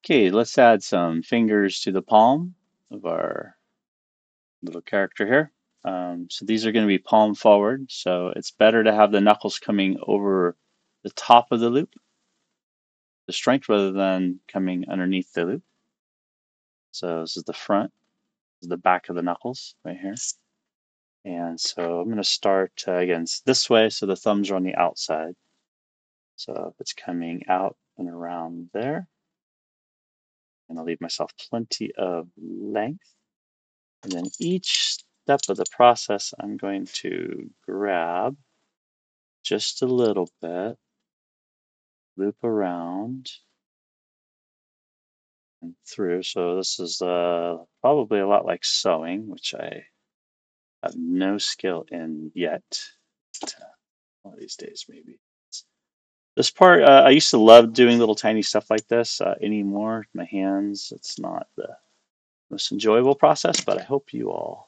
Okay, let's add some fingers to the palm of our little character here. So these are going to be palm forward, so it's better to have the knuckles coming over the top of the loop, the strength, rather than coming underneath the loop. So this is the front, this is the back of the knuckles right here. And so I'm going to start again this way, so the thumbs are on the outside. So if it's coming out and around there, and I'll leave myself plenty of length. And then each step of the process, I'm going to grab just a little bit, loop around and through. So this is probably a lot like sewing, which I have no skill in yet. But, one of these days, maybe. This part, I used to love doing little tiny stuff like this. Anymore, my hands, it's not the most enjoyable process, but I hope you all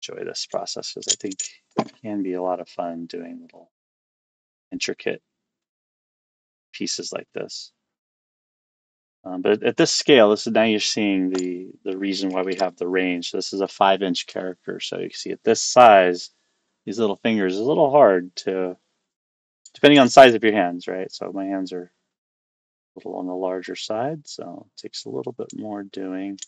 enjoy this process because I think it can be a lot of fun doing little intricate pieces like this. But at this scale, this is now you're seeing the reason why we have the range. So this is a 5-inch character, so you can see at this size, these little fingers is a little hard to, depending on the size of your hands, right? So my hands are a little on the larger side, so it takes a little bit more doing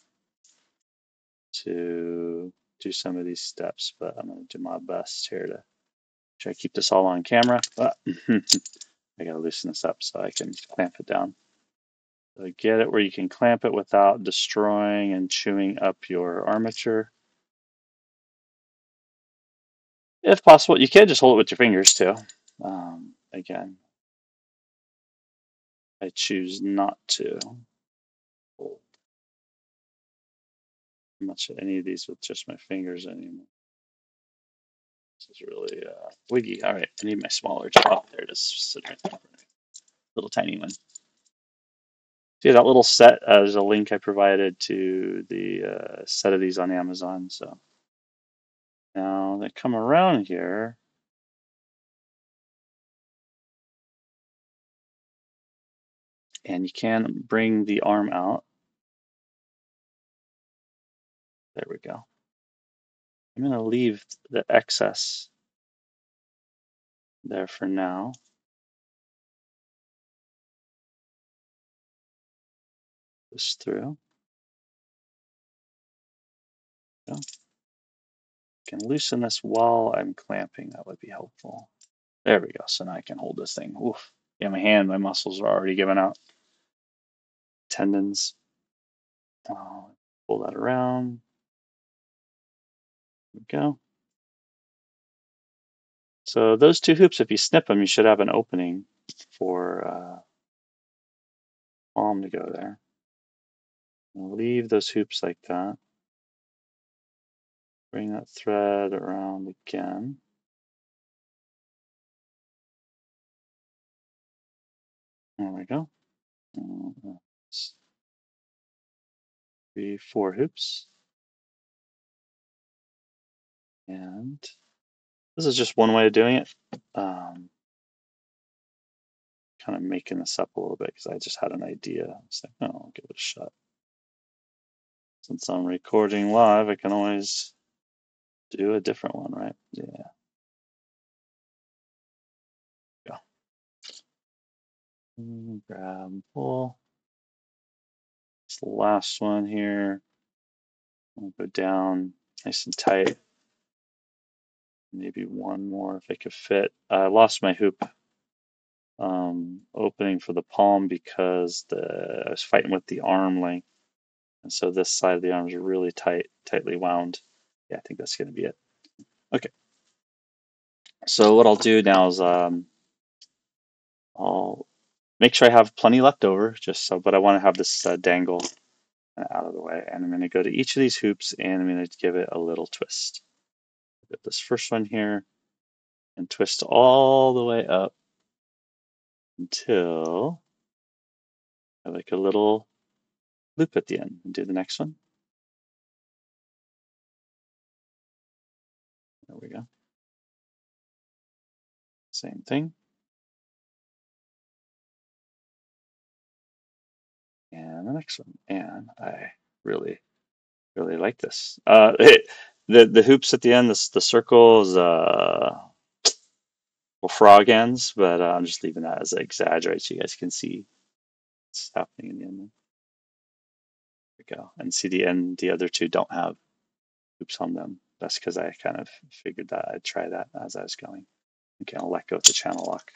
to do some of these steps, but I'm going to do my best here to try to keep this all on camera. But I got to loosen this up so I can clamp it down. So get it where you can clamp it without destroying and chewing up your armature. If possible, you can just hold it with your fingers too. Again, I choose not to hold much of any of these with just my fingers anymore. This is really wiggy. All right, I need my smaller jaw. There it is, sitting right there. Little tiny one. See that little set? There's a link I provided to the set of these on Amazon. So now they come around here. And you can bring the arm out. There we go. I'm going to leave the excess there for now. This through. Go. Can loosen this while I'm clamping. That would be helpful. There we go. So now I can hold this thing. Oof. Yeah, my hand, my muscles are already giving out. Tendons. Pull that around. There we go. So those two hoops, if you snip them, you should have an opening for palm to go there. Leave those hoops like that. Bring that thread around again. There we go. 3, 4 hoops. And this is just one way of doing it. Kind of making this up a little bit because I just had an idea. I was like, oh, I'll give it a shot. Since I'm recording live, I can always do a different one, right? Yeah. Go. Grab and pull. It's the last one here. I'll go down nice and tight. Maybe one more if I could fit. I lost my hoop opening for the palm because I was fighting with the arm length. And so this side of the arm is really tightly wound. Yeah, I think that's going to be it. Okay. So what I'll do now is I'll make sure I have plenty left over, just so, but I want to have this dangle out of the way. And I'm going to go to each of these hoops and I'm going to give it a little twist. Get this first one here and twist all the way up until I have like a little loop at the end. And do the next one. There we go. Same thing. and the next one. And I really, really like this. The hoops at the end, the circles, well, frog ends, but I'm just leaving that as I exaggerate so you guys can see what's happening in the end. There we go. And see the end, the other two don't have hoops on them. That's because I kind of figured that I'd try that as I was going. Okay, I'll let go of the channel lock.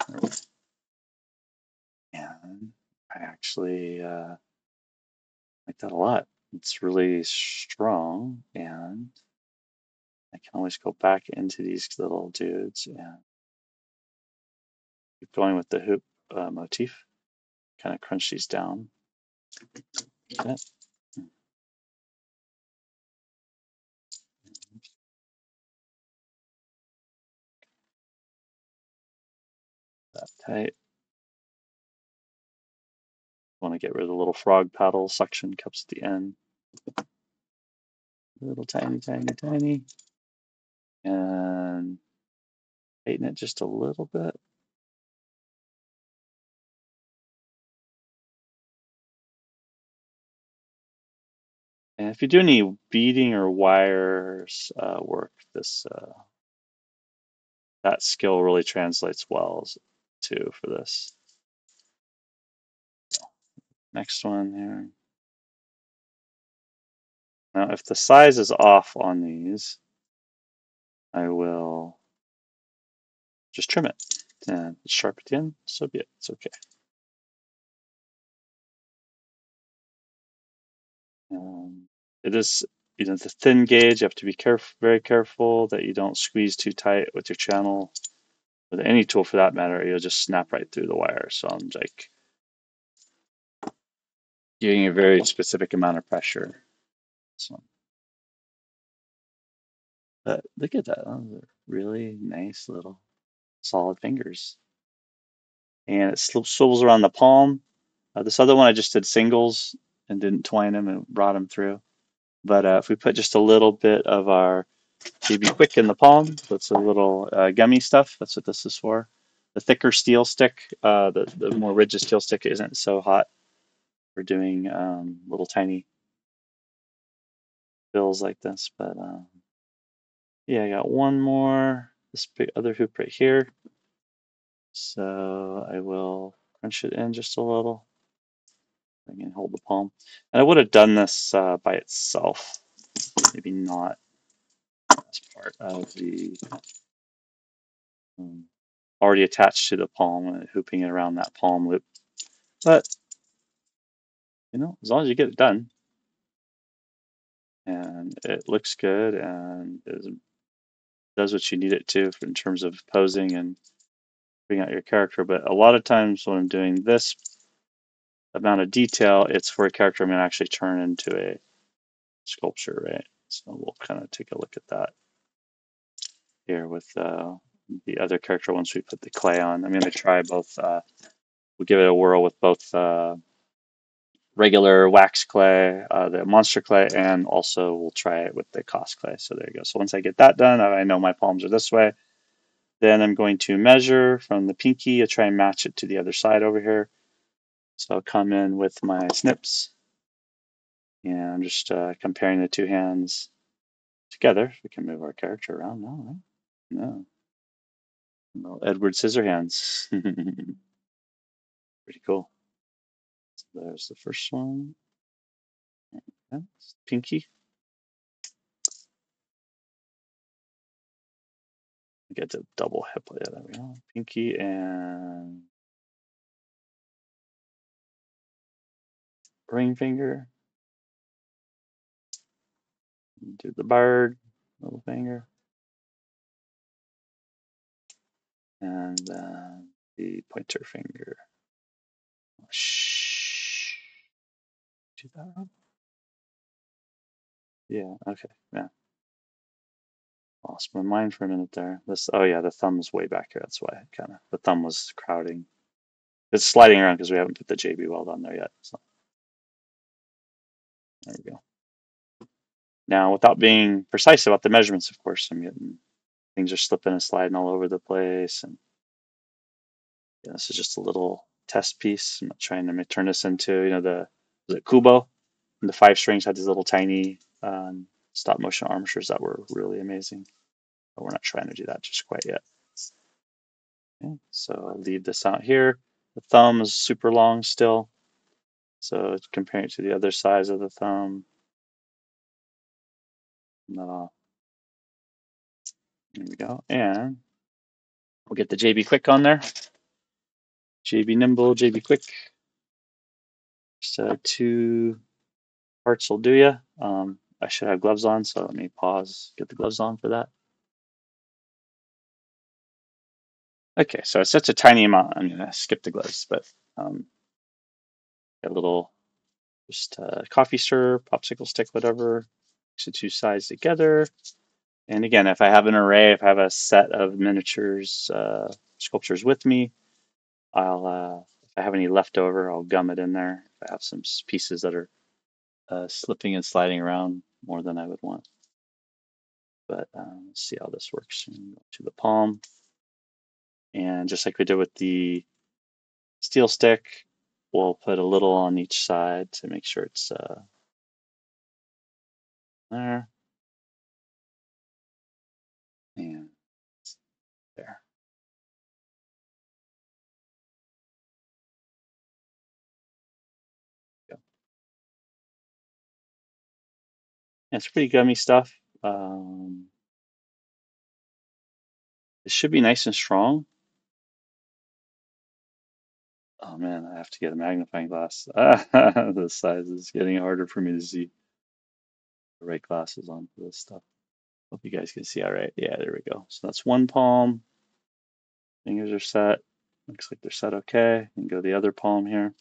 And I actually like that a lot. It's really strong, and I can always go back into these little dudes and keep going with the hoop motif. Kind of crunch these down. That tight. Want to get rid of the little frog paddle suction cups at the end. Little tiny, tiny, tiny. And tighten it just a little bit. And if you do any beading or wires work, that skill really translates well too for this. Next one here. Now, if the size is off on these, I will just trim it. And it's sharp at the end, so be it. It's okay. It is, the thin gauge. You have to be very careful that you don't squeeze too tight with your channel. With any tool for that matter, you'll just snap right through the wire. So I'm like giving a very specific amount of pressure. So, but look at that. Those are really nice little solid fingers. And it swivels around the palm. This other one I just did singles and didn't twine them and brought them through. But if we put just a little bit of our JB Kwik in the palm, that's a little gummy stuff. That's what this is for. The thicker steel stick, the more rigid steel stick isn't so hot for doing little tiny fills like this. But yeah, I got one more, this big other hoop right here. So I will crunch it in just a little. I can hold the palm. And I would have done this by itself, maybe not as part of the um, already attached to the palm and hooping it around that palm loop. But as long as you get it done and it looks good and it does what you need it to in terms of posing and bring out your character. But a lot of times when I'm doing this amount of detail, it's for a character I'm going to actually turn into a sculpture, right? So we'll kind of take a look at that here with the other character once we put the clay on. I'm going to try both. We'll give it a whirl with both regular wax clay, the monster clay, and also we'll try it with the cost clay. So there you go. So once I get that done, I know my palms are this way. Then I'm going to measure from the pinky. I'll try and match it to the other side over here. So I'll come in with my snips, and I'm just comparing the two hands together. We can move our character around now, right? No. Little Edward Scissorhands. Pretty cool. So there's the first one. That's pinky. Get the double hip. Yeah, there we go. Pinky and ring finger. Do the bird, little finger. And then the pointer finger. Shh. Do that one? Yeah, okay. Yeah. Lost my mind for a minute there. Oh yeah, the thumb's way back here. That's why the thumb was crowding. It's sliding around because we haven't put the JB weld on there yet. So there we go. Now, without being precise about the measurements, of course, I'm getting things are slipping and sliding all over the place. And yeah, this is just a little test piece. I'm not trying to turn this into, the was it Kubo? And the 5 strings had these little tiny stop motion armatures that were really amazing. But we're not trying to do that just quite yet. Okay, so I'll leave this out here. The thumb is super long still. So comparing it to the other size of the thumb. There we go. And we'll get the JB Kwik on there. JB Nimble, JB Kwik. So 2 parts will do ya. I should have gloves on, so let me pause, get the gloves on for that. Okay, so it's such a tiny amount. I'm gonna skip the gloves, but a little just coffee stirrer, popsicle stick, whatever. Mix the 2 sides together. And again, if I have an array, if I have a set of miniatures, sculptures with me, if I have any left over, I'll gum it in there. If I have some pieces that are slipping and sliding around more than I would want. But let's see how this works. Go to the palm. And just like we did with the steel stick, we'll put a little on each side to make sure it's there and there. Go. And it's pretty gummy stuff. It should be nice and strong. Oh man, I have to get a magnifying glass. The size is getting harder for me to see the right glasses on for this stuff. Hope you guys can see all right. Yeah, there we go. So that's 1 palm. Fingers are set. Looks like they're set okay. And go the other palm here.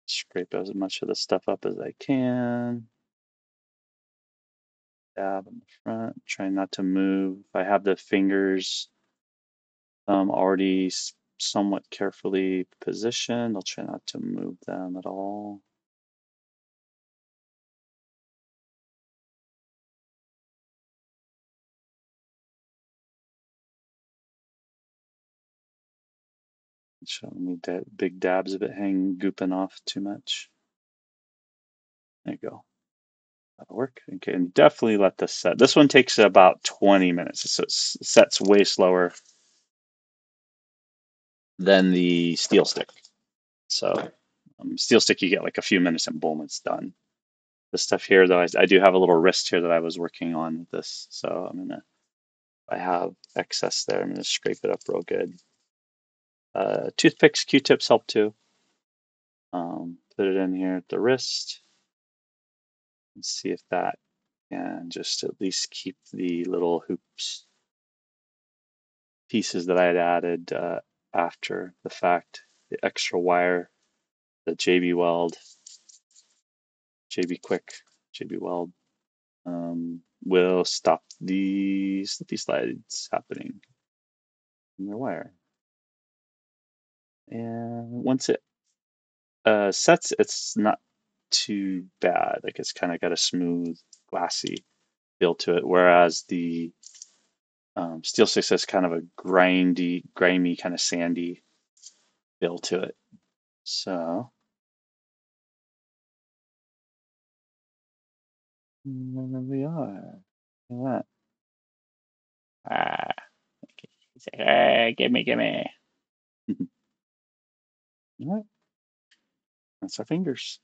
Scrape as much of the stuff up as I can. Dab in the front. Try not to move. If I have the fingers already somewhat carefully positioned, I'll try not to move them at all. Showing me big dabs of it hanging, gooping off too much. There you go. That'll work. Okay, and definitely let this set. This one takes about 20 minutes, so it sets way slower than the steel stick. So steel stick, you get like a few minutes and boom, it's done. This stuff here, though, I do have a little wrist here that I was working on with this. So I'm gonna, if I have excess there, I'm gonna scrape it up real good. Toothpicks, Q-tips help too. Put it in here at the wrist and see if that can just at least keep the little hoops pieces that I had added after the fact, the extra wire, the JB Weld, JB Quick, JB Weld will stop the slippy slides happening in the wire. And once it sets, it's not too bad. Like it's kind of got a smooth, glassy feel to it, whereas the steel six has kind of a grimy, kind of sandy feel to it. So there we are. Look at that. Ah, okay. He's like, ah, gimme. All right, that's our fingers.